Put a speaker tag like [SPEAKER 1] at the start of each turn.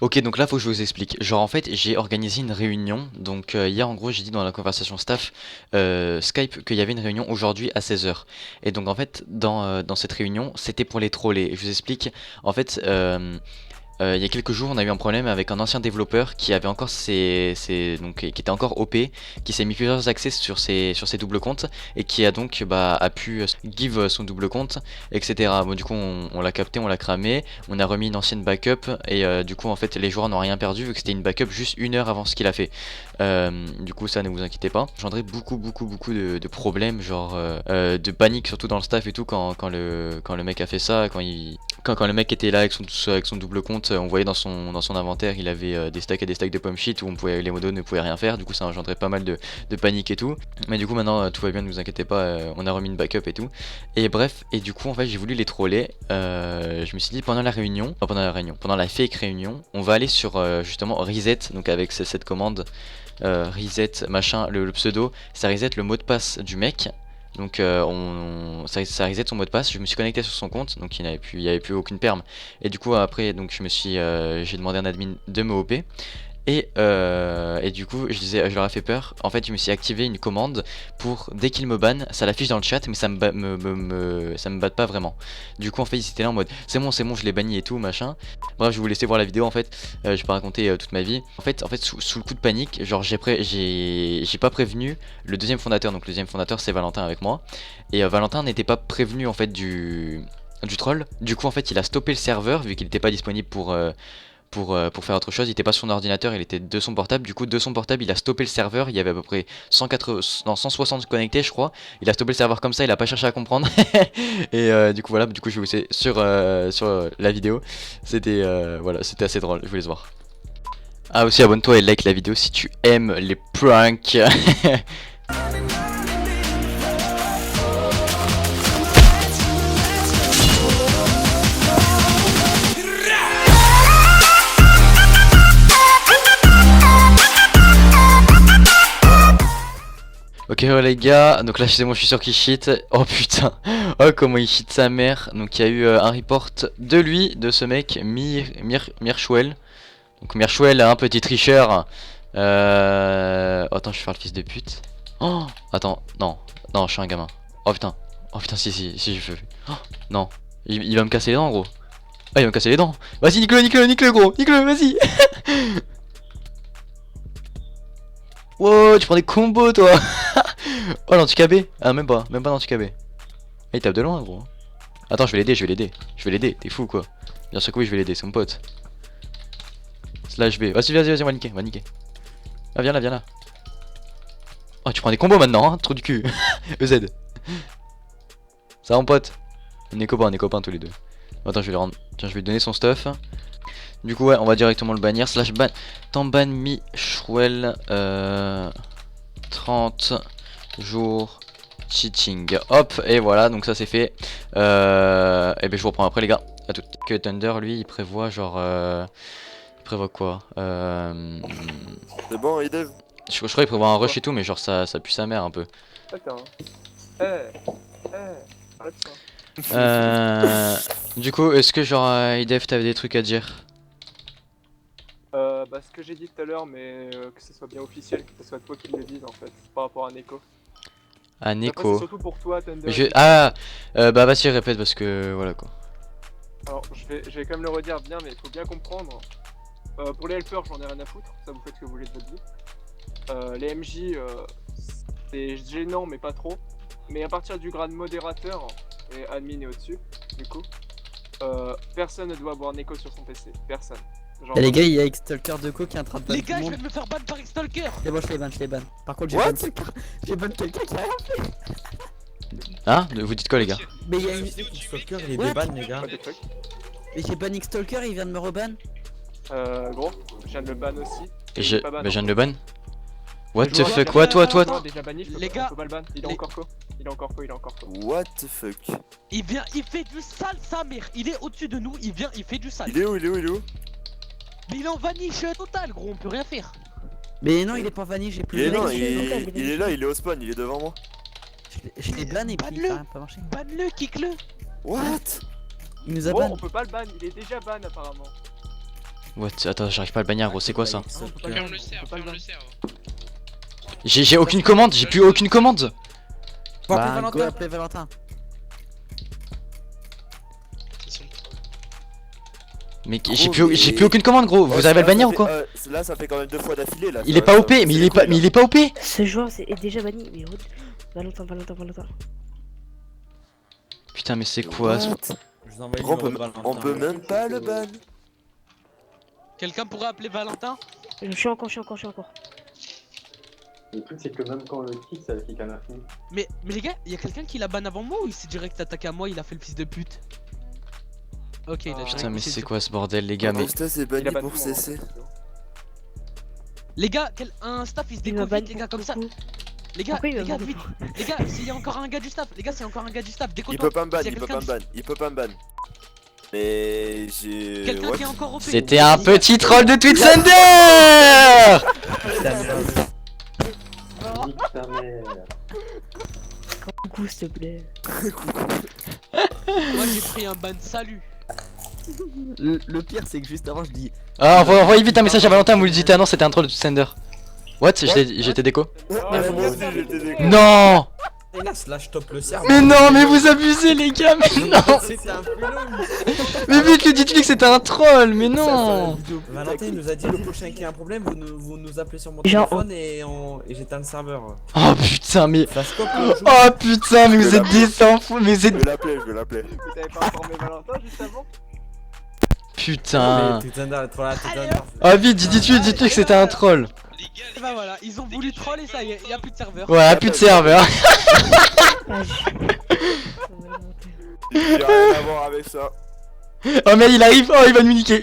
[SPEAKER 1] Ok, donc là faut que je vous explique. Genre en fait j'ai organisé une réunion. Donc hier en gros j'ai dit dans la conversation staff Skype qu'il y avait une réunion aujourd'hui à 16 h. Et donc en fait dans cette réunion c'était pour les troller. Je vous explique. En fait il y a quelques jours, on a eu un problème avec un ancien développeur qui avait encore donc qui était encore OP, qui s'est mis plusieurs accès sur ses doubles comptes et qui a donc a pu give son double compte, etc. Bon, du coup, on l'a capté, on l'a cramé, on a remis une ancienne backup et du coup, en fait, les joueurs n'ont rien perdu vu que c'était une backup juste 1 heure avant ce qu'il a fait. Du coup, ça, ne vous inquiétez pas. J'engendrais beaucoup de problèmes, genre de panique surtout dans le staff et tout quand le mec a fait ça, quand le mec était là avec son double compte, on voyait dans son inventaire, il avait des stacks et des stacks de pomme shit où les modos ne pouvaient rien faire. Du coup, ça engendrait pas mal de panique et tout. Mais du coup, maintenant, tout va bien, ne vous inquiétez pas, on a remis une backup et tout. Et bref, et du coup, en fait, j'ai voulu les troller. Je me suis dit, pendant la fake réunion, on va aller sur justement reset, donc avec cette commande reset machin, le pseudo, ça reset le mot de passe du mec. Donc ça reset son mot de passe. Je me suis connecté sur son compte, donc il y avait plus aucune perm. Et du coup après, donc j'ai demandé à un admin de me OP. Et du coup, je leur ai fait peur. En fait, je me suis activé une commande pour dès qu'ils me bannent, ça l'affiche dans le chat, mais ça me batte pas vraiment. Du coup, en fait, ils étaient là en mode c'est bon, je l'ai banni et tout, machin. Bref, je vous laisser voir la vidéo en fait. Je vais pas raconter toute ma vie. En fait, sous le coup de panique, genre j'ai pas prévenu le deuxième fondateur. Donc le deuxième fondateur, c'est Valentin avec moi. Et Valentin n'était pas prévenu en fait du troll. Du coup, en fait, il a stoppé le serveur vu qu'il n'était pas disponible pour faire autre chose. Il était pas sur son ordinateur, il était de son portable. Du coup, de son portable, il a stoppé le serveur. Il y avait à peu près 180, non, 160 connectés, je crois. Il a stoppé le serveur comme ça, il a pas cherché à comprendre. Et du coup, voilà, du coup, je vais vous laisser sur la vidéo. Voilà, c'était assez drôle, je vous laisse voir. Ah, aussi, abonne-toi et like la vidéo si tu aimes les pranks. Ok les gars, donc là c'est bon, je suis sûr qu'il cheat. Oh putain, oh comment il cheat sa mère. Donc il y a eu un report de lui, de ce mec, Mirchwell. Donc Mirchwell, un petit tricheur. Attends, je vais faire le fils de pute. Oh, attends, non, je suis un gamin. Oh putain, si, je fais. Oh, non, il va me casser les dents, gros. Ah, il va me casser les dents. Vas-y, nique-le, gros, nique-le, vas-y. Wow, tu prends des combos, toi. Oh, l'anti-KB. Ah, même pas l'anti-KB. Ah, il tape de loin, gros. Attends, je vais l'aider, t'es fou, quoi. Bien sûr que oui, je vais l'aider, c'est mon pote. Slash B. Vas-y, on va niquer. Ah, viens là. Oh, tu prends des combos maintenant, hein, trou du cul. EZ. Ça va, mon pote. On est copains tous les deux. Attends, je vais lui rendre. Tiens, je vais lui donner son stuff. Du coup, ouais, on va directement le bannir. Slash ban. Tamban mi Shruel. 30 jours cheating. Hop, et voilà, donc ça c'est fait. Et ben je vous reprends après, les gars. À tout. Que Thunder, lui, il prévoit genre. Il prévoit quoi
[SPEAKER 2] C'est bon, Idev?
[SPEAKER 1] je crois qu'il prévoit un rush et tout, mais genre ça pue sa mère un peu.
[SPEAKER 3] Attends. Arrête ça.
[SPEAKER 1] Du coup, est-ce que genre IDF t'avais des trucs à dire?
[SPEAKER 3] Bah ce que j'ai dit tout à l'heure, mais que ce soit bien officiel, que ce soit toi qui le dise en fait, par rapport à Neko.
[SPEAKER 1] À
[SPEAKER 3] Après c'est
[SPEAKER 1] Neko.
[SPEAKER 3] surtout pour toi, Thunder.
[SPEAKER 1] Bah vas-y, répète parce que voilà quoi.
[SPEAKER 3] Alors je vais quand même le redire bien, mais il faut bien comprendre. Pour les helpers, j'en ai rien à foutre, ça vous faites ce que vous voulez de votre vie. Les MJ, c'est gênant, mais pas trop. Mais à partir du grade modérateur, et admin et au-dessus, du coup, personne ne doit avoir Neko sur son PC. Personne. Genre,
[SPEAKER 4] Y'a les gars, il y a Xstalker de Co qui est en train de ban
[SPEAKER 5] Les
[SPEAKER 4] tout
[SPEAKER 5] gars,
[SPEAKER 4] le
[SPEAKER 5] je
[SPEAKER 4] monde.
[SPEAKER 5] viens de me faire ban par Stalker.
[SPEAKER 4] C'est bon, je les ban. Par contre,
[SPEAKER 2] What
[SPEAKER 4] j'ai ban quelqu'un qui a rien fait.
[SPEAKER 1] Hein? Vous dites quoi, les gars?
[SPEAKER 4] Mais il y a une.
[SPEAKER 6] Stalker il est
[SPEAKER 4] What
[SPEAKER 6] déban les gars.
[SPEAKER 3] pas des trucs.
[SPEAKER 4] Mais j'ai ban Xstalker et il vient de me reban.
[SPEAKER 3] Gros, je viens de le ban aussi. Et il
[SPEAKER 1] Je
[SPEAKER 3] est pas ban,
[SPEAKER 1] viens de
[SPEAKER 3] en
[SPEAKER 1] le
[SPEAKER 3] fait.
[SPEAKER 1] ban? What
[SPEAKER 3] Le
[SPEAKER 1] the
[SPEAKER 3] joueur
[SPEAKER 1] fuck?
[SPEAKER 3] qui a
[SPEAKER 1] What?
[SPEAKER 3] Non, déjà banni,
[SPEAKER 5] Les gars,
[SPEAKER 3] faut pas le ban. Il est encore co. Il est encore co.
[SPEAKER 2] What the fuck?
[SPEAKER 5] Il fait du sale sa mère. Il est au-dessus de nous, il fait du sale.
[SPEAKER 2] Il est où?
[SPEAKER 5] Mais il est en vanish total, gros, on peut rien faire.
[SPEAKER 4] Mais non, il est pas vanille, j'ai plus
[SPEAKER 2] Il est
[SPEAKER 4] de
[SPEAKER 2] là,
[SPEAKER 4] règles,
[SPEAKER 2] il est là, il est au spawn, il est devant moi.
[SPEAKER 4] Je l'ai ban et puis
[SPEAKER 5] Ban-le.
[SPEAKER 4] ça a pas marché.
[SPEAKER 5] Banne-le, kick-le.
[SPEAKER 2] What?
[SPEAKER 4] Il nous a
[SPEAKER 3] Gros,
[SPEAKER 4] ban.
[SPEAKER 3] on peut pas le ban, il est déjà ban apparemment.
[SPEAKER 1] What? Attends, j'arrive pas à le bannir gros, c'est quoi ça?
[SPEAKER 3] Non, on peut pas
[SPEAKER 6] Ferme
[SPEAKER 3] le
[SPEAKER 6] le
[SPEAKER 3] ban,
[SPEAKER 6] serve,
[SPEAKER 3] on peut pas le
[SPEAKER 6] ferme
[SPEAKER 3] ban.
[SPEAKER 6] le serve.
[SPEAKER 1] J'ai aucune commande, j'ai plus aucune commande.
[SPEAKER 7] Faut appeler
[SPEAKER 4] Bah, go
[SPEAKER 7] Valentin.
[SPEAKER 4] appeler Valentin.
[SPEAKER 6] C'est son problème.
[SPEAKER 1] Mais
[SPEAKER 2] Gros,
[SPEAKER 1] j'ai
[SPEAKER 2] mais-
[SPEAKER 1] plus aucune commande gros, vous
[SPEAKER 2] Ouais,
[SPEAKER 1] arrivez à le
[SPEAKER 2] là,
[SPEAKER 1] bannir
[SPEAKER 2] ça
[SPEAKER 1] ou
[SPEAKER 2] fait-
[SPEAKER 1] quoi?
[SPEAKER 2] Là, ça fait quand même 2 fois d'affilée là.
[SPEAKER 1] Il
[SPEAKER 2] ça-
[SPEAKER 1] est pas
[SPEAKER 2] ça-
[SPEAKER 1] OP, mais
[SPEAKER 2] c'est
[SPEAKER 1] il
[SPEAKER 2] les
[SPEAKER 1] est pas,
[SPEAKER 2] couilles,
[SPEAKER 1] mais
[SPEAKER 2] là.
[SPEAKER 1] il est pas OP.
[SPEAKER 8] Ce joueur est déjà banni, mais Valentin.
[SPEAKER 1] Putain, mais c'est quoi ce...
[SPEAKER 2] What?
[SPEAKER 7] Je vous envoie le
[SPEAKER 2] Gros,
[SPEAKER 7] numéro de Valentin.
[SPEAKER 2] on peut même pas le ban.
[SPEAKER 5] Quelqu'un pourrait appeler Valentin?
[SPEAKER 8] Je suis encore.
[SPEAKER 9] Le truc, c'est que même quand on le kick, ça kick un infini.
[SPEAKER 5] Mais les gars, y a quelqu'un qui l'a ban avant moi ou il s'est direct attaqué à moi, il a fait le fils de pute? Ok, il a
[SPEAKER 3] Ah,
[SPEAKER 5] direct
[SPEAKER 1] Putain, mais
[SPEAKER 5] essayé
[SPEAKER 1] c'est
[SPEAKER 5] de-
[SPEAKER 1] quoi ce bordel les gars? Mais
[SPEAKER 2] Rosta c'est
[SPEAKER 3] Il
[SPEAKER 2] banni
[SPEAKER 3] a pas
[SPEAKER 2] pour
[SPEAKER 3] tout le monde,
[SPEAKER 2] CC.
[SPEAKER 3] hein.
[SPEAKER 5] Les gars, un staff il se
[SPEAKER 8] Il m'a
[SPEAKER 5] décolle
[SPEAKER 8] ban
[SPEAKER 5] vite, les gars, comme ça.
[SPEAKER 8] beaucoup.
[SPEAKER 5] Les gars,
[SPEAKER 8] Pourquoi il m'a
[SPEAKER 5] les gars,
[SPEAKER 8] ban
[SPEAKER 5] vite. Les gars, s'il y a encore un gars du staff, les gars, s'il y a encore un gars du staff,
[SPEAKER 2] Il
[SPEAKER 5] décolle-toi.
[SPEAKER 2] peut pas me ban,
[SPEAKER 5] S'il y a
[SPEAKER 2] il peut
[SPEAKER 5] quelqu'un
[SPEAKER 2] pas me ban, il peut pas me ban. Mais j'ai.
[SPEAKER 5] Quelqu'un
[SPEAKER 2] What?
[SPEAKER 5] qui est encore OP.
[SPEAKER 1] c'était un petit troll de Twitch Thunder.
[SPEAKER 9] Nique ta mère.
[SPEAKER 8] Coucou, s'il te plaît.
[SPEAKER 5] Moi j'ai pris un ban, salut.
[SPEAKER 4] Le pire, c'est que juste avant, je dis.
[SPEAKER 1] Ah, envoyez vite un message à Valentin, vous lui dites ah non, c'était un troll de Twitch Thunder. What? J'étais déco?
[SPEAKER 2] Ah, moi aussi j'étais dégoûté.
[SPEAKER 1] Non!
[SPEAKER 7] Et là, slash top le serve.
[SPEAKER 1] Mais non, mais vous abusez les gars, mais non!
[SPEAKER 7] C'était un phénomène.
[SPEAKER 1] Mais vite, lui dites-lui que c'était un troll, mais non!
[SPEAKER 7] Valentin il nous a dit le prochain qui a un problème, vous nous appelez sur mon
[SPEAKER 8] Genre,
[SPEAKER 7] téléphone et j'éteins le serveur.
[SPEAKER 1] Oh putain, mais.
[SPEAKER 7] Ça scope le jeu.
[SPEAKER 1] Oh putain, mais vous êtes des sans fous, mais vous êtes.
[SPEAKER 2] Je vais l'appeler.
[SPEAKER 3] Mais t'avais pas informé Valentin juste avant?
[SPEAKER 1] Putain.
[SPEAKER 7] Mais Thunder, trop là, Thunder.
[SPEAKER 1] Oh vite, dites-lui que c'était un troll.
[SPEAKER 6] Les gars,
[SPEAKER 5] Et bah voilà, ils ont voulu troll et ça y est, y a plus de serveur.
[SPEAKER 1] Ouais, plus de serveur.
[SPEAKER 8] Ah,
[SPEAKER 2] J'ai rien à voir avec ça.
[SPEAKER 1] Oh mais il arrive, oh il va nous niquer,